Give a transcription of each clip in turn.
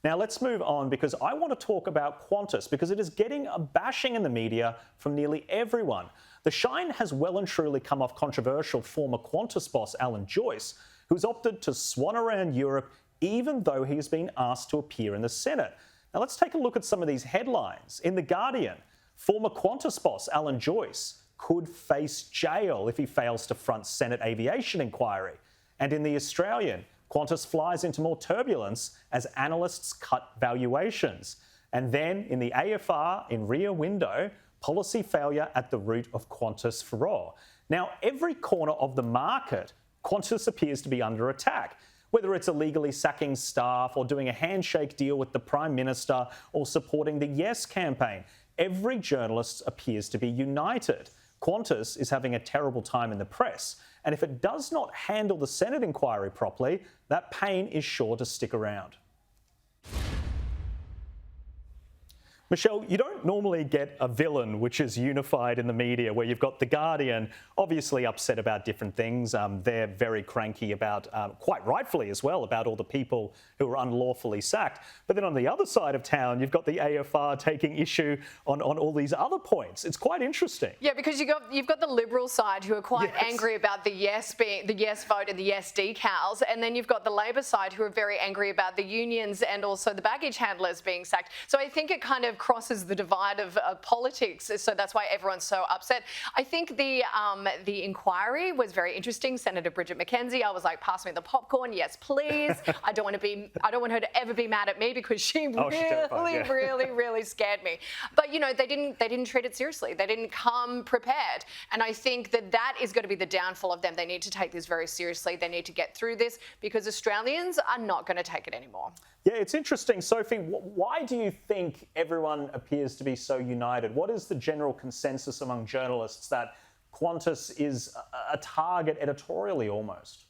Now let's move on because I want to talk about Qantas because it is getting a bashing in the media from nearly everyone. The shine has well and truly come off controversial former Qantas boss Alan Joyce, who's opted to swan around Europe even though he has been asked to appear in the Senate. Now let's take a look at some of these headlines. In The Guardian, former Qantas boss Alan Joyce could face jail if he fails to front Senate aviation inquiry. And in The Australian, Qantas flies into more turbulence as analysts cut valuations. And then in the AFR, in Rear Window, policy failure at the root of Qantas furore. Now, every corner of the market, Qantas appears to be under attack. Whether it's illegally sacking staff or doing a handshake deal with the Prime Minister or supporting the Yes campaign, every journalist appears to be united. Qantas is having a terrible time in the press, and if it does not handle the Senate inquiry properly, that pain is sure to stick around. Michelle, you don't normally get a villain which is unified in the media, where you've got The Guardian obviously upset about different things. They're very cranky about, quite rightfully as well, about all the people who are unlawfully sacked. But then on the other side of town, you've got the AFR taking issue on all these other points. It's quite interesting. Yeah, because you've got the Liberal side who are quite angry about the yes vote and the yes decals, and then you've got the Labor side who are very angry about the unions and also the baggage handlers being sacked. So I think it kind of crosses the divide of politics, so that's why everyone's so upset. I think the inquiry was very interesting. Senator Bridget McKenzie, I was like, pass me the popcorn, yes please. I don't want her to ever be mad at me because she really scared me. But you know, they didn't treat it seriously. They didn't come prepared, and I think that is going to be the downfall of them. They need to take this very seriously. They need to get through this because Australians are not going to take it anymore. Yeah, it's interesting. Sophie, why do you think everyone appears to be so united? What is the general consensus among journalists that Qantas is a target editorially almost?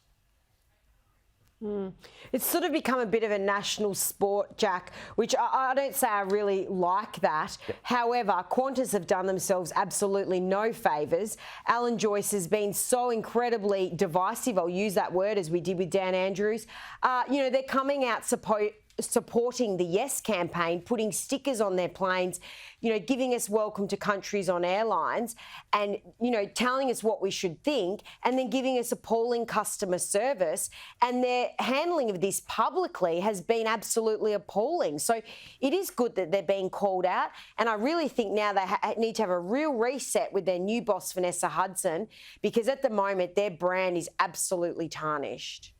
It's sort of become a bit of a national sport, Jack, which I don't say I really like that. Yep. However, Qantas have done themselves absolutely no favours. Alan Joyce has been so incredibly divisive, I'll use that word, as we did with Dan Andrews. You know, they're coming out supporting the Yes campaign, putting stickers on their planes, you know, giving us welcome to countries on airlines and, you know, telling us what we should think and then giving us appalling customer service. And their handling of this publicly has been absolutely appalling. So it is good that they're being called out. And I really think now they need to have a real reset with their new boss, Vanessa Hudson, because at the moment their brand is absolutely tarnished.